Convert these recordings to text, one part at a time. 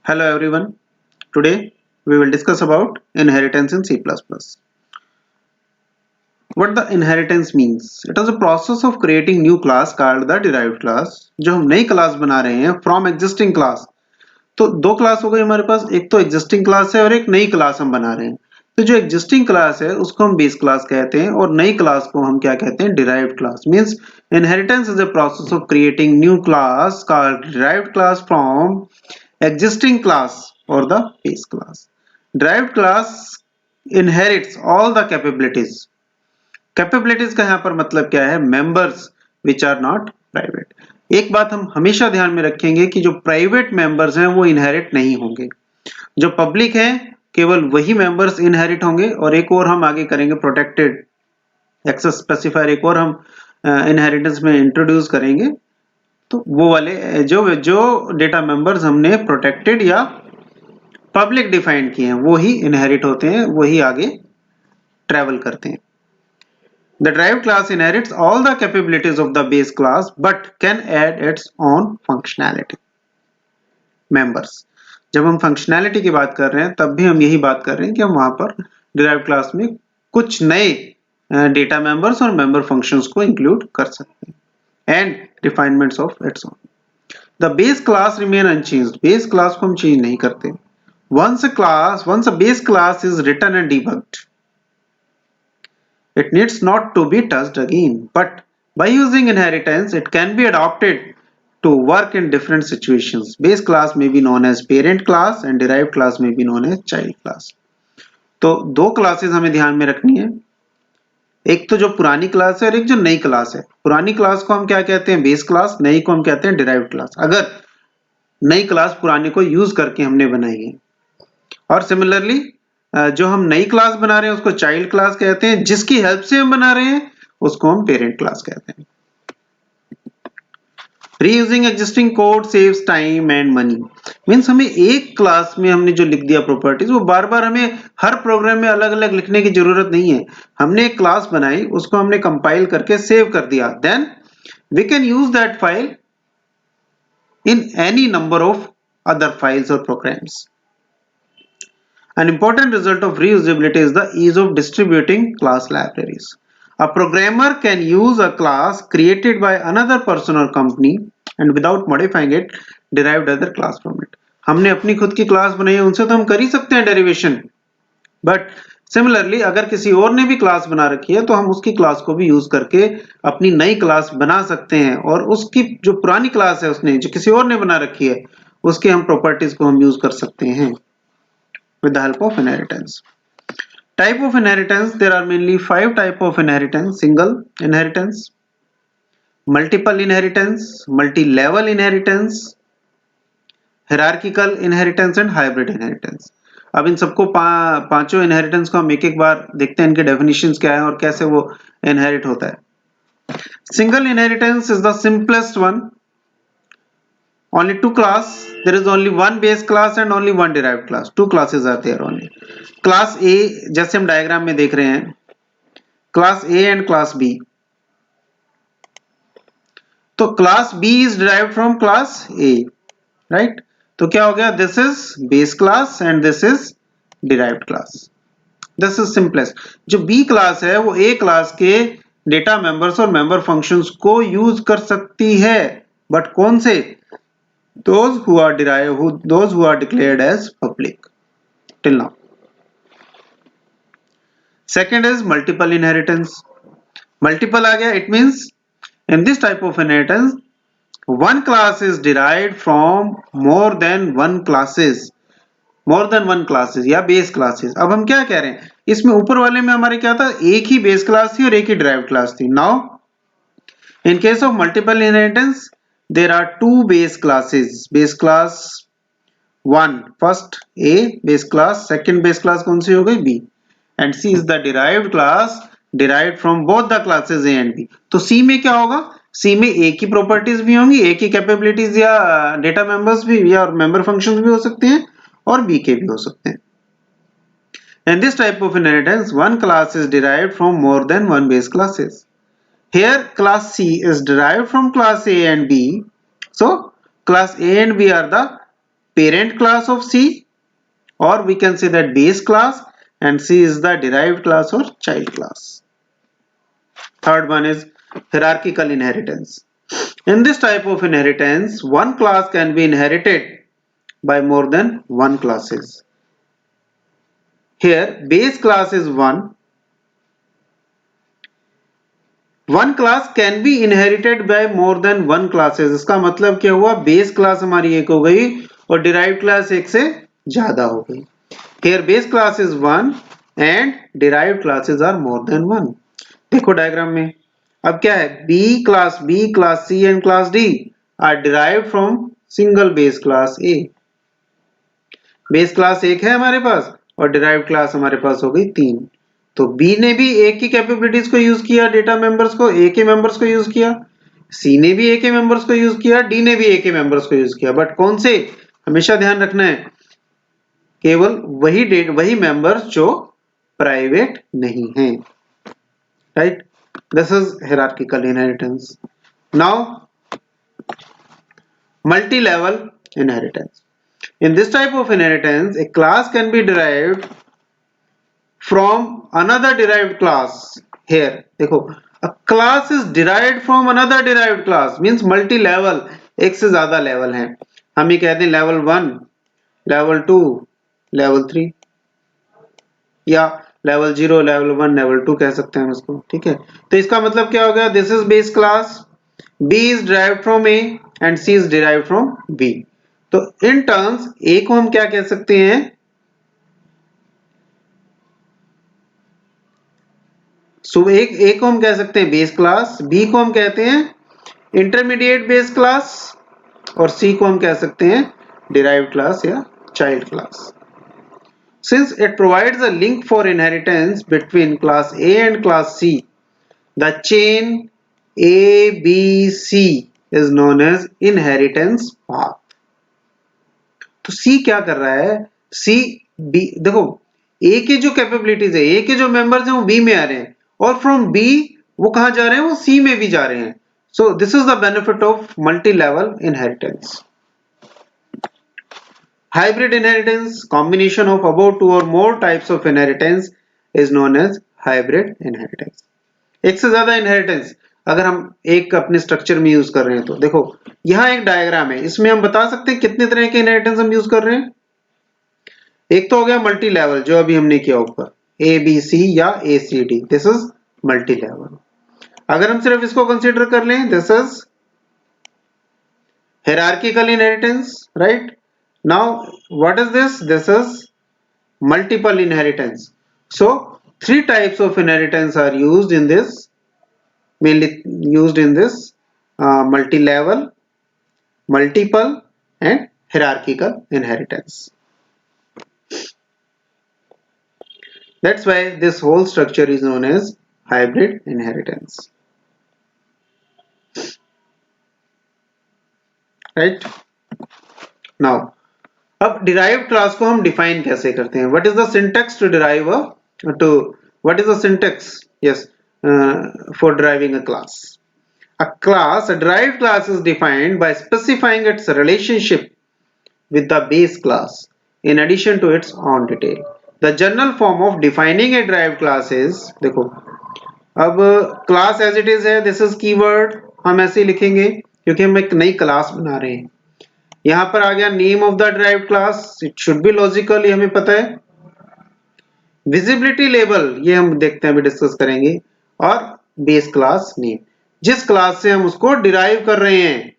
Hello everyone. Today we will discuss about inheritance in C++. What the inheritance means? It is a process of creating new class called the derived class. जो हम नई class बना रहे हैं from existing class. तो दो class हो गई हमारे पास, एक तो existing क्लास है और एक नई क्लास हम बना रहे हैं. तो जो existing क्लास है उसको हम बेस क्लास कहते हैं और नई क्लास को हम क्या कहते हैं? Derived class. Means inheritance is a process of creating new class called derived class from existing class or the base class. Derived class inherits all the capabilities. Capabilities का यहाँ पर मतलब क्या है? Members which are not private. एक बात हम हमेशा ध्यान में रखेंगे कि जो प्राइवेट मेंबर्स हैं वो इनहेरिट नहीं होंगे. जो पब्लिक है केवल वही मेंबर्स इनहेरिट होंगे और एक और हम आगे करेंगे प्रोटेक्टेड एक्सेस स्पेसिफायर, एक और हम इनहेरिटेंस में इंट्रोड्यूस करेंगे. तो वो वाले जो जो डेटा मेंबर्स हमने प्रोटेक्टेड या पब्लिक डिफाइन किए हैं वो ही इनहेरिट होते हैं, वही आगे ट्रेवल करते हैं. The derived class inherits all the capabilities of the base class but can add its own functionality. Members. जब हम फंक्शनैलिटी की बात कर रहे हैं तब भी हम यही बात कर रहे हैं कि हम वहां पर derived class में कुछ नए डेटा मेंबर्स और मेंबर फंक्शंस को इंक्लूड कर सकते हैं and refinements of its own. The base class remain unchanged. Base class को हम चेंज नहीं करते. Once a base class is written and debugged, it needs not to be touched again. But by using inheritance, it can be adopted to work in different situations. Base class may be known as parent class and derived class may be known as child class. तो दो classes हमें ध्यान में रखनी है. एक तो जो पुरानी क्लास है और एक जो नई क्लास है. पुरानी क्लास को हम क्या कहते हैं? Base class. नई को हम कहते हैं डिराइव्ड क्लास. अगर नई क्लास पुरानी को यूज करके हमने बनाई है. और सिमिलरली जो हम नई क्लास बना रहे हैं उसको चाइल्ड क्लास कहते हैं. जिसकी हेल्प से हम बना रहे हैं उसको हम पेरेंट क्लास कहते हैं. Reusing existing code saves time and money. Means हमें एक क्लास में हमने जो लिख दिया प्रॉपर्टीज वो बार बार हमें हर प्रोग्राम में अलग अलग लिखने की जरूरत नहीं है. हमने एक क्लास बनाई, उसको हमने कंपाइल करके सेव कर दिया. Then we can use that file in any number of other files और programs. An important result of reusability is the ease of distributing class libraries. A programmer can use a class created by another person or company and without modifying it, derived other class from it. हमने अपनी खुद की class बनाई है, उनसे तो हम कर ही सकते हैं डेरिवेशन. बट सिमिलरली अगर किसी और ने भी क्लास बना रखी है तो हम उसकी क्लास को भी यूज करके अपनी नई क्लास बना सकते हैं और उसकी जो पुरानी क्लास है उसने जो किसी और ने बना रखी है उसके हम प्रॉपर्टीज को हम यूज कर सकते हैं with the help of inheritance. Type of inheritance, there are mainly 5 type of inheritance: single inheritance, multiple inheritance, multi-level inheritance, hierarchical inheritance and hybrid inheritance. अब इन सबको पांचों इनहेरिटेंस को हम एक एक बार देखते हैं, इनके डेफिनेशंस क्या है और कैसे वो इनहेरिट होता है. Single inheritance is the simplest one. Only two class. There is only one base class and only one derived class. Two classes are there only. Class A जैसे हम डायग्राम में देख रहे हैं, class A and class B. तो class B is derived from class A, right? तो क्या हो गया? This is base class and this is derived class. This is simplest. जो B class है वो A class के डेटा मेंबर्स और मेंबर फंक्शंस को यूज कर सकती है. बट कौन से? Those who are declared as public till now. Second is multiple inheritance. Multiple आ गया. It means in this type of inheritance one class is derived from more than one classes या base classes. अब हम क्या कह रहे हैं? इसमें ऊपर वाले में हमारे क्या था? एक ही बेस क्लास थी और एक ही डिराइव्ड क्लास थी. Now in case of multiple inheritance there are two base classes. Base class 1 first A base class, second base class कौन सी हो गई? B, and C is the derived class derived from both the classes A and B. तो C में क्या होगा? C में A की properties भी होंगी, A की कैपेबिलिटीज या डेटा मेंबर्स भी या मेंबर फंक्शंस भी हो सकते हैं और B के भी हो सकते हैं. In this type of inheritance one class is derived from more than one base classes. Here class C is derived from class A and B. So class A and B are the parent class of C, or we can say that base class, and C is the derived class or child class. Third one is hierarchical inheritance. In this type of inheritance, one class can be inherited by more than one classes. Here base class is one. One class can be inherited by more than one classes. इसका मतलब क्या हुआ, base class हमारी एक हो गई और derived class एक से ज्यादा हो गई. Here base class is one and derived classes are more than one. देखो डायग्राम में अब क्या है, B class C and class D are derived from single base class A. Base class एक है हमारे पास और डिराइव्ड क्लास हमारे पास हो गई तीन. तो B ने भी A की कैपेबिलिटीज को यूज किया, डेटा मेंबर्स को, A के मेंबर्स को यूज किया. C ने भी A के मेंबर्स को यूज किया, D ने भी A के मेंबर्स को यूज किया. बट कौन से, हमेशा ध्यान रखना है, केवल वही मेंबर्स जो प्राइवेट नहीं हैं. Right, this is hierarchical inheritance. Now multi level inheritance. In this type of inheritance, a class can be derived from another derived class. Here, देखो, a class is derived from another derived class means multi level, एक से ज्यादा level हैं. हम ये कहते हैं level 1, level 2, level 3 या लेवल 0, लेवल 1, लेवल 2 कह सकते हैं इसको. ठीक है, तो इसका मतलब क्या हो गया, this is base class, B is derived from A and C is derived from B. तो इन टर्म्स ए को हम क्या कह सकते हैं, ए को हम कह सकते हैं बेस क्लास, बी को हम कहते हैं इंटरमीडिएट बेस क्लास और सी को हम कह सकते हैं डिराइव्ड क्लास या child class. Since it provides a link for inheritance between class A and class C, the chain A B C is known as inheritance path. तो C क्या कर रहा है, C B, देखो A के जो capabilities है, A के जो मेंबर्स हैं वो B में आ रहे हैं और फ्रॉम B वो कहां जा रहे हैं, वो C में भी जा रहे हैं. So this is the benefit of multi level inheritance. Hybrid inheritance, combination of above two or more types of inheritance is known as hybrid inheritance. एक से ज्यादा इनहेरिटेंस अगर हम एक अपने स्ट्रक्चर में यूज कर रहे हैं तो देखो यहां एक डायग्राम है, इसमें हम बता सकते हैं कितने तरह के इनहेरिटेंस हम यूज कर रहे हैं. एक तो हो गया मल्टी लेवल जो अभी हमने किया ऊपर, ए बी सी या A C D, this is multi level. अगर हम सिर्फ इसको कंसीडर कर लें, this is hierarchical inheritance. Right, now what is this, this is multiple inheritance. So three types of inheritance are used in this, mainly used in this multi-level, multiple and hierarchical inheritance. That's why this whole structure is known as hybrid inheritance. Right? Now, अब derived class को हम define कैसे करते हैं? What is the syntax to derive what is the syntax? Yes. For deriving a class. A derived class is defined by specifying its relationship with the base class in addition to its own detail. The general form of defining a derived class is, देखो अब class as it is है, this is keyword, हम ऐसे ही लिखेंगे क्योंकि हम एक नई क्लास बना रहे हैं. यहां पर आ गया name of the derived class, it should be logical, ये हमें पता है. विजिबिलिटी लेबल ये हम देखते हैं, अभी डिस्कस करेंगे. और बेस क्लास नेम, जिस क्लास से हम उसको डिराइव कर रहे हैं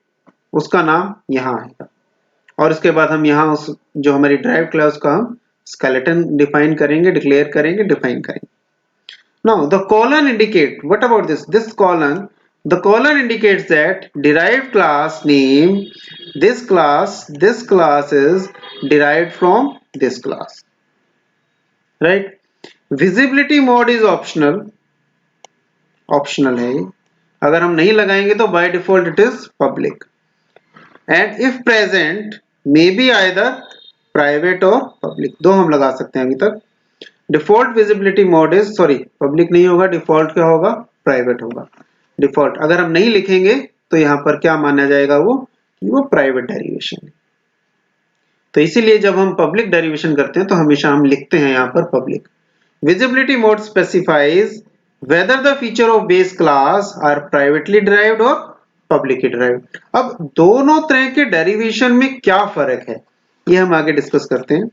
उसका नाम यहां आएगा. और इसके बाद हम यहां उस जो हमारी डिराइव क्लास का हम स्केलेटन डिफाइन करेंगे, डिक्लेयर करेंगे, डिफाइन करेंगे. Now the colon indicate, what about this colon, the colon indicates that derived class name, this class is derived from this class. Right, visibility mode is optional है, अगर हम नहीं लगाएंगे तो by default it is public. And if present may be either private और public, दो हम लगा सकते हैं अभी तक. Default visibility mode is, sorry public नहीं होगा, डिफॉल्ट क्या होगा, प्राइवेट होगा. डिफॉल्ट अगर हम नहीं लिखेंगे तो यहां पर क्या माना जाएगा, वो प्राइवेट डेरिवेशन है. तो इसीलिए जब हम पब्लिक डेरिवेशन करते हैं तो हमेशा हम लिखते हैं यहाँ पर public. Visibility mode specifies whether the feature of base class are privately derived or publicly derived। अब दोनों तरह के डेरिवेशन में क्या फर्क है ये हम आगे डिस्कस करते हैं।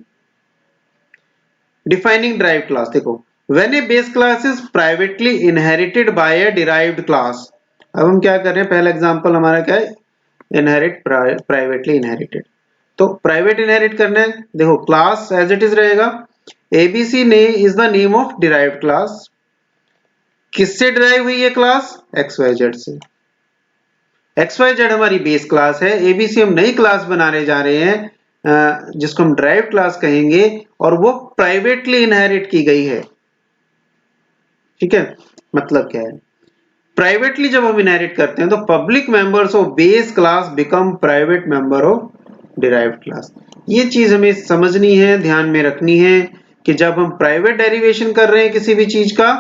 डिफाइनिंग derived class, देखो when a base class is privately inherited by a derived class। अब हम क्या कर रहे हैं, पहला एग्जांपल हमारा क्या है, इनहेरिट प्राइवेटली इनहेरिटेड। तो प्राइवेट इनहेरिट करना है, देखो क्लास एज इट इज रहेगा, एबीसी ने is the name of derived class. किससे डिराइव हुई है क्लास, एक्स वाई जेड से। एक्स वाई जेड हमारी बेस क्लास है, एबीसी हम नई क्लास बनाने जा रहे हैं जिसको हम ड्राइव क्लास कहेंगे, और वो प्राइवेटली इनहेरिट की गई है। ठीक है, मतलब क्या है, प्राइवेटली जब हम इनहेरिट करते हैं तो public members of base class become private member of derived class. ये चीज हमें समझनी है, ध्यान में रखनी है कि जब हम प्राइवेट डेरिवेशन कर रहे हैं किसी भी चीज का,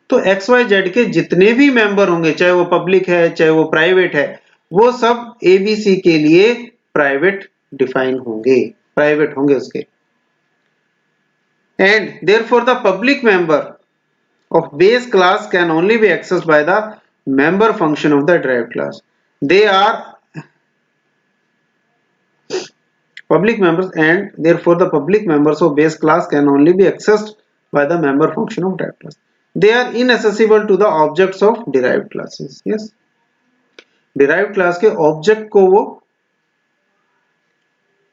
तो एक्स वाई जेड के जितने भी मेंबर होंगे, चाहे वो पब्लिक है चाहे वो प्राइवेट है, वो सब एबीसी के लिए प्राइवेट डिफाइन होंगे, प्राइवेट होंगे उसके। And therefore the public member of base class can only be accessed by the member function of the derived class. They are public members and therefore the public members of base class can only be accessed by the member function of derived class. They are inaccessible to the objects of derived classes. Yes, derived class के object को वो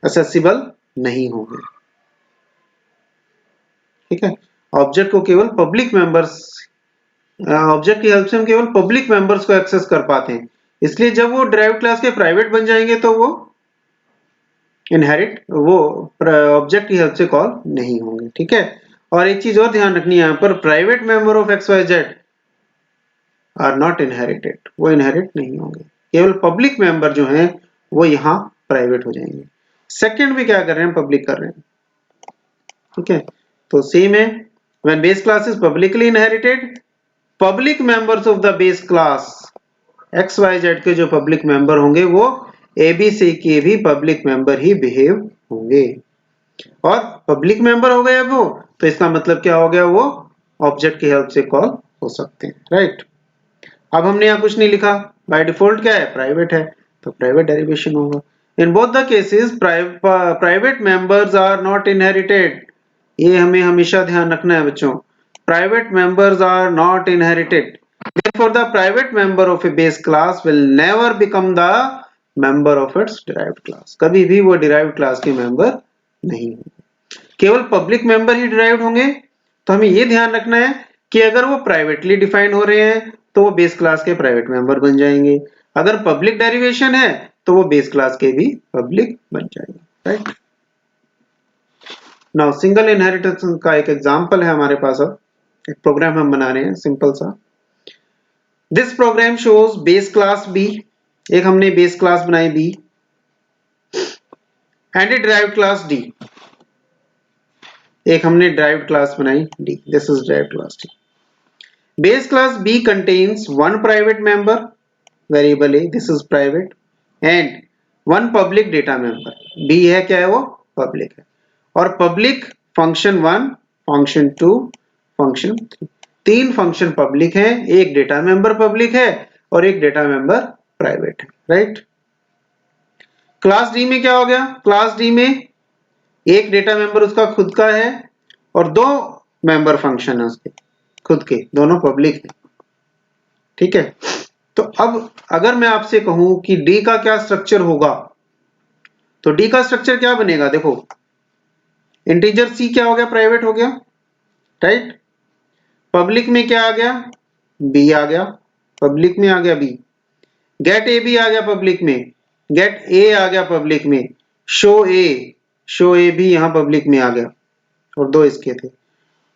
accessible नहीं होंगे। ठीक है, object को केवल public members, object की हेल्प से हम केवल पब्लिक मेंबर्स को एक्सेस कर पाते हैं, इसलिए जब वो ड्राइव्ड क्लास के प्राइवेट बन जाएंगे तो वो इनहेरिट, वो ऑब्जेक्ट की हेल्प से कॉल नहीं होंगे। ठीक है, और एक चीज और ध्यान रखनी है, यहाँ पर private member of X Y Z are not inherited, वो इनहेरिट नहीं होंगे, केवल पब्लिक मेंबर जो हैं वो यहाँ प्राइवेट हो जाएंगे। सेकंड में क्या कर रहे हैं, पब्लिक कर रहे हैं। ठीक है, तो सेम है, when base class is publicly inherited, public members of the base class X Y Z के जो पब्लिक मेंबर होंगे वो एबीसी के भी पब्लिक मेंबर ही बिहेव होंगे। और पब्लिक मेंबर हो गया वो, तो इसका मतलब क्या हो गया, वो ऑब्जेक्ट की हेल्प से कॉल हो सकते हैं। राइट, अब हमने यहाँ कुछ नहीं लिखा, बाय डिफॉल्ट क्या है, प्राइवेट है, तो प्राइवेट डेरिवेशन होगा। In both the cases private members are not inherited, ये हमें हमेशा ध्यान रखना है बच्चों, private members are not inherited. Therefore, the private member of a base class will never become the member of its derived class। कभी भी वो derived class के member नहीं होंगे, केवल public member ही derived होंगे। तो हमें ये ध्यान रखना है कि अगर वो privately defined हो रहे हैं तो वो base class के private member बन जाएंगे, अगर public derivation है तो वो base class के भी public बन जाएंगे। राइट, नाउ सिंगल इनहेरिटेंस का एक एग्जांपल है हमारे पास, अब एक प्रोग्राम हम बना रहे हैं सिंपल सा। This program shows base class B, एक हमने base class बनाई B and a derived class D, एक हमने derived class बनाई D। This is derived class D। Base class B contains one private member, variable A, this is private, and one public data member। B है क्या है, वो public है, और public function 1, function 2, function 3, तीन function public हैं, एक data member public है और एक डेटा मेंबर प्राइवेट है। राइट, क्लास डी में क्या हो गया, क्लास डी में एक डेटा मेंबर उसका खुद का है और दो मेंबर फंक्शन है उसके खुद के, दोनों पब्लिक है। ठीक है, तो अब अगर मैं आपसे कहूं कि डी का क्या स्ट्रक्चर होगा, तो डी का स्ट्रक्चर क्या बनेगा, देखो इंटीजर सी क्या हो गया, प्राइवेट हो गया। राइट, पब्लिक में क्या आ गया, बी आ गया, पब्लिक में आ गया बी, गेट ए भी आ गया पब्लिक में, गेट ए आ गया पब्लिक में, शो ए भी यहां पब्लिक में आ गया, और दो इसके थे।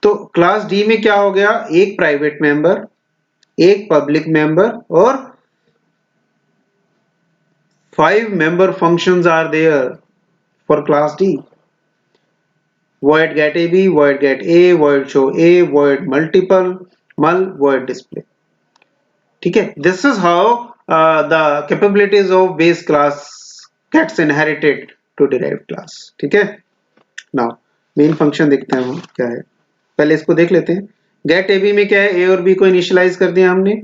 तो क्लास डी में क्या हो गया, एक प्राइवेट मेंबर, एक पब्लिक मेंबर, और 5 member functions are there for class D. void get ab, void get a, void show a, void multiple mul, void display। ठीक है, this is how the capabilities of base class gets inherited to derived class. ठीक है, now main function देखते हैं हम क्या है, पहले इसको देख लेते हैं। गेट ab में क्या है, a और b को इनिशियलाइज कर दिया हमने।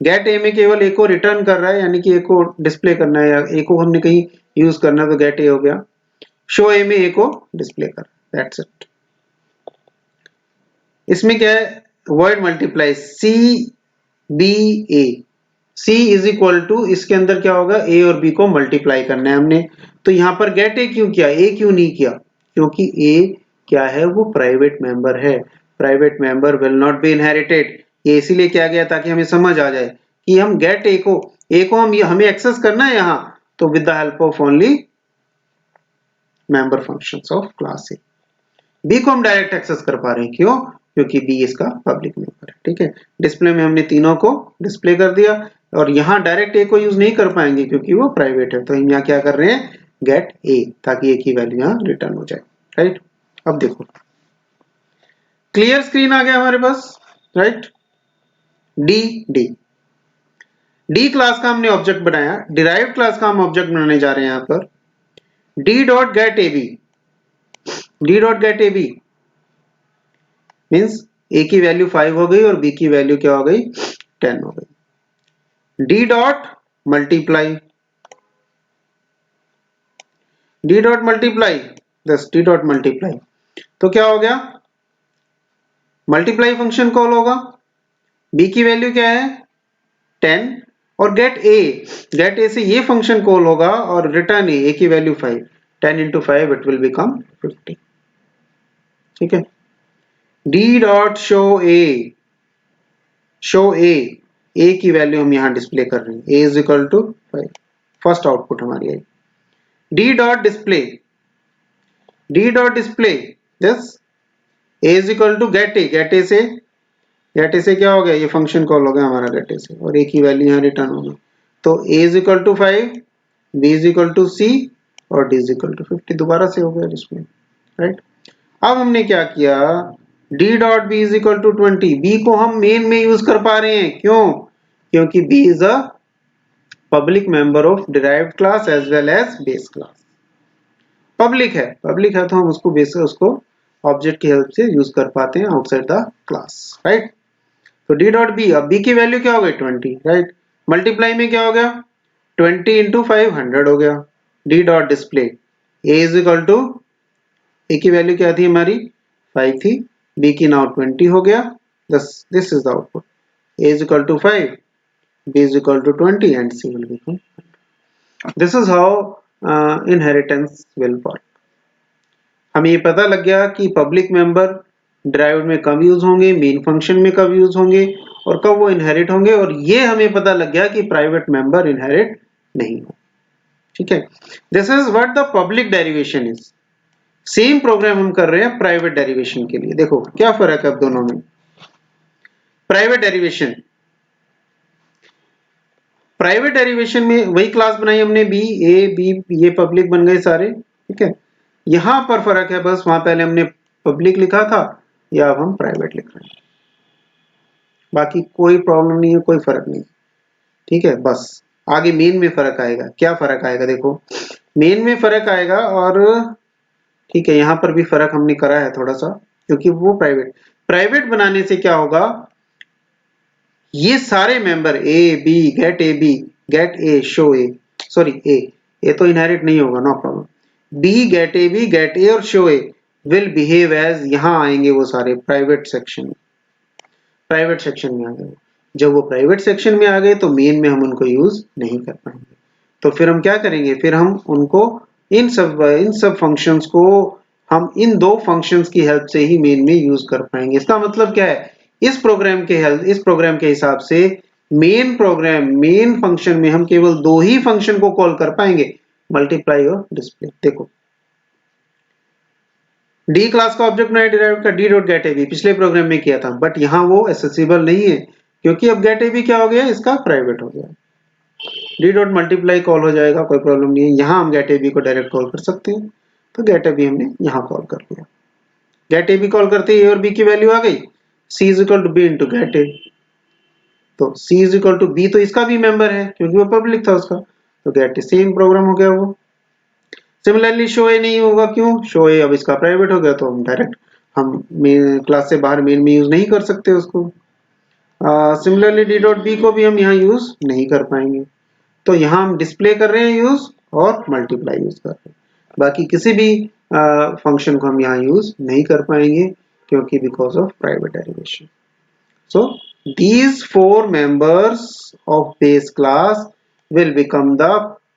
गेट a में केवल a को रिटर्न कर रहा है, यानी कि a को डिस्प्ले करना है या a को हमने कहीं यूज करना है, तो गेट a हो गया। शो a में a को डिस्प्ले कर, दैट्स इट। इसमें क्या है, word multiply c b a, c is equal to, इसके अंदर क्या होगा, a और b को मल्टीप्लाई करना है हमने। तो यहां पर गेट a क्यों किया, a क्यों नहीं किया, क्योंकि a क्या है, वो प्राइवेट मेंबर है। Private member will not be inherited, ये इसीलिए किया गया ताकि हमें समझ आ जाए कि हम गेट a को हम हमें एक्सेस करना है यहाँ, तो with the help of only member functions of class a। b को हम डायरेक्ट एक्सेस कर पा रहे हैं, क्यों, क्योंकि b इसका पब्लिक मेंबर है। ठीक है, डिस्प्ले में हमने तीनों को डिस्प्ले कर दिया, और यहाँ डायरेक्ट a को यूज नहीं कर पाएंगे क्योंकि वो प्राइवेट है, तो हम यहाँ क्या कर रहे हैं, गेट a, ताकि a की वैल्यू यहाँ रिटर्न हो जाए। राइट, अब देखो क्लियर स्क्रीन आ गया हमारे पास। राइट, डी क्लास का हमने ऑब्जेक्ट बनाया, डिराइव्ड क्लास का हम ऑब्जेक्ट बनाने जा रहे हैं यहाँ पर। D dot gate ab means a की वैल्यू 5 हो गई और b की वैल्यू क्या हो गई, 10 हो गई। डी डॉट मल्टीप्लाई, तो क्या हो गया, मल्टीप्लाई फंक्शन कॉल होगा, b की वैल्यू क्या है 10, और गेट a से ये फंक्शन कॉल होगा और रिटर्न a की value 5, 10 into 5 it will become 50। ठीक है, डी डॉट शो a की वैल्यू हम यहां डिस्प्ले कर रहे हैं, a is equal to 5, first output हमारी आई। D dot display this a is equal to get a से क्या हो गया, ये फंक्शन कॉल हो गया हमारा गेट a से, और a की वैल्यू यहां रिटर्न होगी, तो a is equal to 5, b is equal to c और d इज इक्वल टू 50, दोबारा से हो गया डिस्प्ले। राइट, अब हमने क्या किया, d dot b is equal to 20, b को हम मेन में यूज कर पा रहे हैं, क्यों, क्योंकि b is a public member of derived class as well as base class. Public है तो हम उसको ऑब्जेक्ट की हेल्प से यूज कर पाते हैं आउटसाइड द क्लास। राइट, तो d डॉट b, अब b की वैल्यू क्या हो गई 20। राइट, मल्टीप्लाई में क्या हो गया, 20 into 5 100 हो गया। d dot display a is equal to, a की वैल्यू क्या थी हमारी 5 थी, b की नाउ 20 हो गया, this is the output, a is equal to 5, b is equal to 20 and c will become 100. This is how inheritance will work. हमें ये पता लग गया कि पब्लिक मेंबर ड्राइव्ड में कब यूज होंगे, मेन फंक्शन में कब यूज होंगे, और कब वो इनहेरिट होंगे, और ये हमें पता लग गया कि प्राइवेट मेंबर इनहेरिट नहीं हो। ठीक है, this is what the public derivation is. Same programme हम कर रहे हैं प्राइवेट डेरिवेशन के लिए। देखो क्या फर्क है अब दोनों में। प्राइवेट डेरिवेशन में वही क्लास बनाई हमने, बी ए बी, ये पब्लिक बन गए सारे। ठीक है, यहां पर फर्क है बस, वहां पहले हमने पब्लिक लिखा था, या अब हम प्राइवेट लिख रहे हैं, बाकी कोई प्रॉब्लम नहीं है, कोई फर्क नहीं। ठीक है, बस आगे मेन में फर्क आएगा। क्या फर्क आएगा, देखो मेन में फर्क आएगा, और ठीक है यहाँ पर भी फर्क हमने करा है थोड़ा सा, क्योंकि वो प्राइवेट बनाने से क्या होगा, ये सारे member A B, get A, show A, sorry A तो इनहेरिट नहीं होगा, no problem, B, get A B, get A और show A will behave as, यहां आएंगे वो सारे प्राइवेट सेक्शन में आ गए। जब वो प्राइवेट सेक्शन में आ गए तो मेन में हम उनको यूज नहीं कर पाएंगे, तो फिर हम क्या करेंगे, फिर हम उनको इन सब फंक्शंस को हम इन दो फंक्शंस की हेल्प से ही मेन में यूज कर पाएंगे। इसका मतलब क्या है, इस प्रोग्राम के हिसाब से मेन फंक्शन में हम केवल दो ही फंक्शन को कॉल कर पाएंगे, मल्टीप्लाई और डिस्प्ले। देखो डी क्लास का ऑब्जेक्ट बनाया डिराइव्ड का, डी डॉट गेट एबी, पिछले प्रोग्राम में किया था, बट यहाँ वो एक्सेसिबल नहीं है, क्योंकि अब गेट एबी क्या हो गया, इसका प्राइवेट हो गया। डी डॉट मल्टीप्लाई कॉल हो जाएगा, कोई प्रॉब्लम नहीं है, यहाँ हम गेट एबी को डायरेक्ट कॉल कर सकते हैं, तो गेट एबी हमने यहाँ कॉल कर दिया। गेट एबी कॉल करते ही ए और बी की वैल्यू आ गई, C is equal to B into get A, तो C is equal to B, तो इसका भी मेंबर है क्योंकि वो पब्लिक था उसका, तो गेट ए, सेम प्रोग्राम हो गया वो। सिमिलरली शो ए नहीं होगा, क्यों? शो ए अब इसका प्राइवेट हो गया तो हम डायरेक्ट हम क्लास से बाहर मेन में यूज नहीं कर सकते उसको। सिमिलरली डी डॉट बी को भी हम यहाँ यूज नहीं कर पाएंगे। तो यहाँ हम डिस्प्ले कर रहे हैं यूज और मल्टीप्लाई यूज कर रहे हैं, बाकी किसी भी फंक्शन को हम यहाँ यूज नहीं कर पाएंगे क्योंकि because of private derivation. So these four members of base class will become the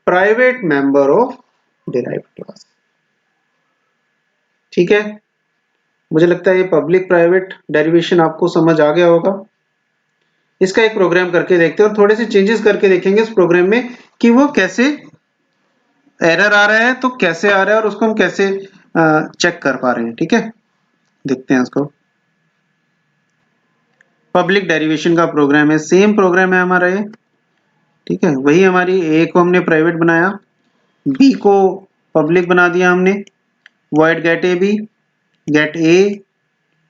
private member of derived class। ठीक है, मुझे लगता है ये पब्लिक प्राइवेट डेरिवेशन आपको समझ आ गया होगा। इसका एक प्रोग्राम करके देखते हैं और थोड़े से चेंजेस करके देखेंगे इस प्रोग्राम में कि वो कैसे एरर आ रहा है तो कैसे आ रहा है और उसको हम कैसे चेक कर पा रहे हैं। ठीक है, देखते हैं इसको। पब्लिक डेरिवेशन का प्रोग्राम है, सेम प्रोग्राम है हमारा ये। ठीक है, वही हमारी ए को हमने प्राइवेट बनाया, बी को पब्लिक बना दिया हमने, void get a b, get a,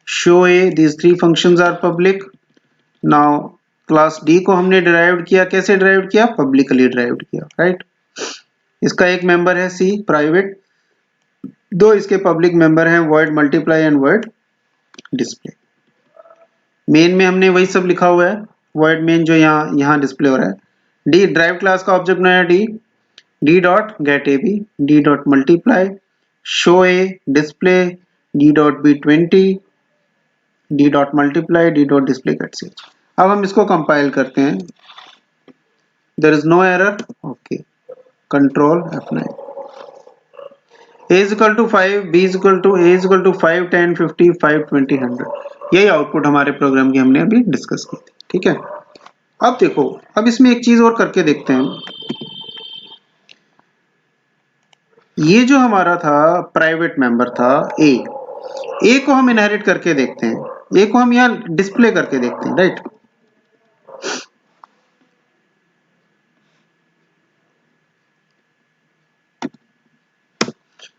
show a, these three functions are public। now class d को हमने डिराइव्ड किया, कैसे डिराइव्ड किया? पब्लिकली डिराइव्ड किया, राइट। इसका एक मेंबर है c प्राइवेट, दो इसके पब्लिक मेंबर हैं void multiply and void display। Main में हमने वही सब लिखा हुआ है, void main जो यहाँ डिस्प्ले हो रहा है। d ड्राइव क्लास का ऑब्जेक्ट बनाया d dot get A B, d dot multiply, show a, display, d dot b20, d dot multiply, d dot display gets h। अब हम इसको कंपाइल करते हैं। there is no error, okay, control F9। a is equal to 5, b is equal to a is equal to 5, 10, 50, 5, 20, 100। यही output हमारे programme की हमने अभी डिस्कस की थी। ठीक है, अब देखो, अब इसमें एक चीज और करके देखते हैं। ये जो हमारा था प्राइवेट मेंबर था ए को हम इनहेरिट करके देखते हैं, ए को हम यहाँ डिस्प्ले करके देखते हैं, राइट।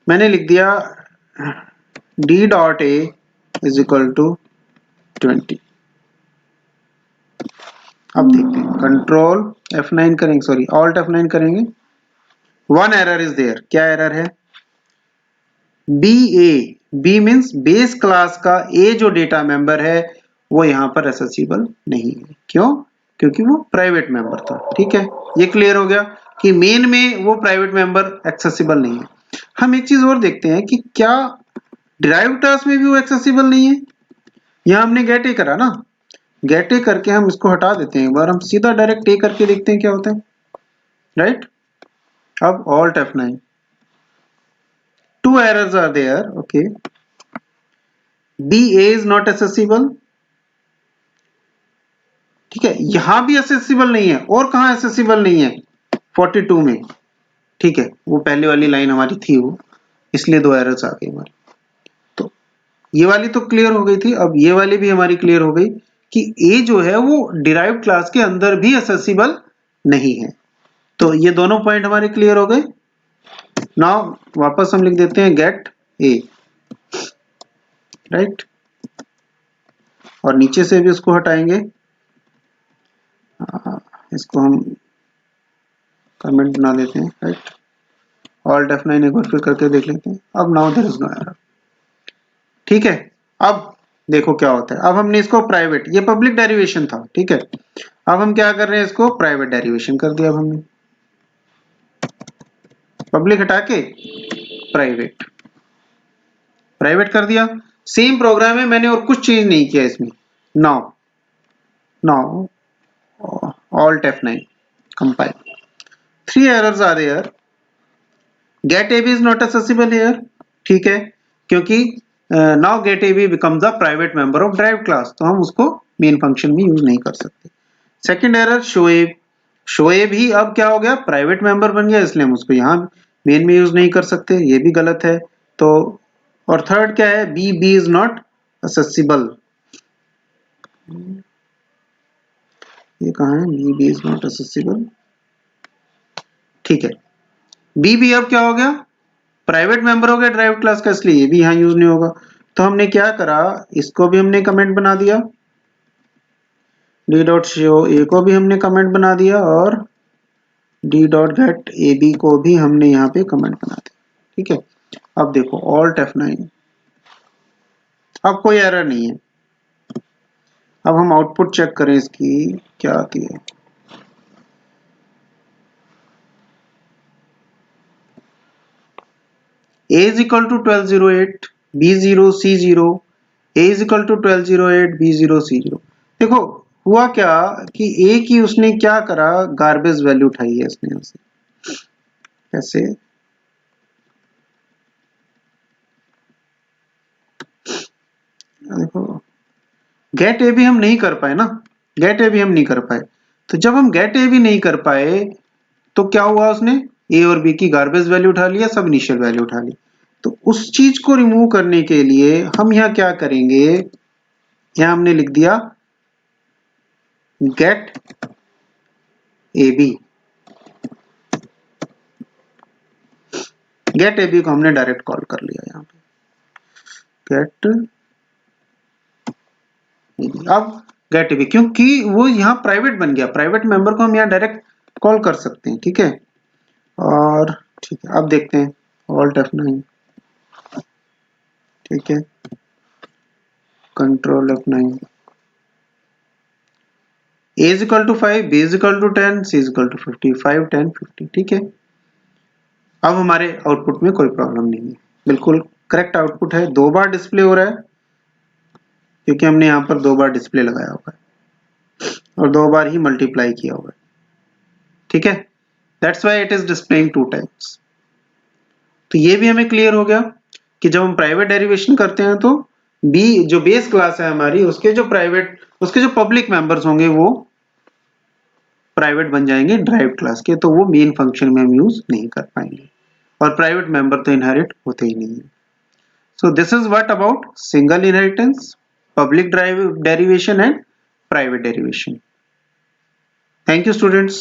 मैंने लिख दिया d dot A is equal to 20। अब देखते हैं, कंट्रोल F9 करेंगे, सॉरी ऑल्ट F9 करेंगे। वन एरर इज देयर, क्या एरर है? बी मींस बेस क्लास का ए जो डेटा मेंबर है वो यहाँ पर एक्सेसिबल नहीं है। क्यों? क्योंकि वो प्राइवेट मेंबर था। ठीक है, ये क्लियर हो गया कि मेन में वो प्राइवेट मेंबर एक्सेसिबल नहीं है। हम एक चीज और देखते हैं कि क्या डिराइव्ड क्लास में भी वो एक्सेसिबल नहीं है। यहाँ हमने गेट ए करा ना, गेट ए करके हम इसको हटा देते हैं एक बार, हम सीधा डायरेक्ट ए करके देखते हैं क्या होता है, राइट। अब alt F9, two errors are there, okay। BA is not accessible, ठीक है, यहां भी accessible नहीं है, और कहां accessible नहीं है? 42 में। ठीक है, वो पहले वाली लाइन हमारी थी वो, इसलिए दो एरर्स आ गई हमारी। तो ये वाली तो क्लियर हो गई थी, अब ये वाली भी हमारी क्लियर हो गई कि A जो है वो डिराइव्ड क्लास के अंदर भी accessible नहीं है। तो ये दोनों पॉइंट हमारे क्लियर हो गए। नाउ वापस हम लिख देते हैं गेट A, राइट, और नीचे से भी उसको हटाएंगे। इसको हम कमेंट बना देते हैं, राइट। ऑल्ट F9 एक बार फिर करके देख लेते हैं। अब now there is no error. ठीक है, अब देखो क्या होता है। अब हमने इसको प्राइवेट, ये पब्लिक डेरिवेशन था, ठीक है। अब हम क्या कर रहे हैं, इसको प्राइवेट डेरिवेशन कर दिया। अब हमने पब्लिक हटा के प्राइवेट प्राइवेट कर दिया। सेम प्रोग्राम है, मैंने और कुछ चेंज नहीं किया इसमें। Now alt F9 compile. Three errors आ रहे यार। Get AB is not accessible here, ठीक है, क्योंकि now get AB become the private member of derived class, तो हम उसको मेन फंक्शन में यूज नहीं कर सकते। सेकंड एरर शो ए भी अब क्या हो गया, प्राइवेट मेंबर बन गया, इसलिए हम उसको यहाँ मेन में यूज नहीं कर सकते, ये भी गलत है। तो और थर्ड क्या है, बी इज नॉट एक्सेसिबल। ये कहाँ है, बी इज नॉट एक्सेसिबल, ठीक है। बी भी अब क्या हो गया, प्राइवेट मेंबर हो गया ड्राइव्ड क्लास का, इसलिए ये भी यहाँ यूज नहीं होगा। तो हमने क्या करा, इसको भी हमने कमेंट बना दिया, डी डॉट शो ए को भी हमने कमेंट बना दिया, और D dot get A B को भी हमने यहाँ पे कमेंट बना दिया। ठीक है। अब देखो Alt F9, अब कोई एरर नहीं है। अब हम आउटपुट चेक करें इसकी क्या आती है। A is equal to 1208, B0, C0, A is equal to 1208, B0, C0। देखो हुआ क्या कि A की उसने क्या करा, गार्बेज वैल्यू उठाई है इसने यहाँ से। कैसे? देखो गेट ए भी हम नहीं कर पाए ना, गेट ए भी हम नहीं कर पाए। तो जब हम गेट ए भी नहीं कर पाए तो क्या हुआ, उसने ए और बी की गार्बेज वैल्यू उठा लिया, सब इनिशियल वैल्यू उठा ली। तो उस चीज को रिमूव करने के लिए हम यहाँ क्या करेंगे, यहाँ हमने लिख दिया get A B. Get A B को हमने डायरेक्ट कॉल कर लिया यहाँ पे, गेट। अब गेट ए बी क्योंकि वो यहाँ प्राइवेट बन गया, प्राइवेट मेंबर को हम यहाँ डायरेक्ट कॉल कर सकते हैं, ठीक है। और ठीक है, अब देखते हैं Alt F9, ठीक है, control F9। A is equal to 5, B is equal to 10, C is equal to 50, 5, 10, 50, ठीक है। अब हमारे आउटपुट में कोई प्रॉब्लम नहीं है, बिल्कुल करेक्ट आउटपुट है। 2 बार डिस्प्ले हो रहा है क्योंकि हमने यहाँ पर 2 बार डिस्प्ले लगाया हुआ है और 2 बार ही मल्टीप्लाई किया हुआ है, ठीक है। That's why it is displaying 2 times. तो ये भी हमें क्लियर हो गया कि जब हम प्राइवेट डेरिवेशन करते हैं तो बी जो बेस क्लास है हमारी, उसके जो पब्लिक मेंबर्स होंगे वो प्राइवेट बन जाएंगे ड्राइव्ड क्लास के, तो वो मेन फंक्शन में हम यूज नहीं कर पाएंगे और प्राइवेट मेंबर तो इनहेरिट होते ही नहीं है। सो this is what about single inheritance, public derivation and private derivation. Thank you students.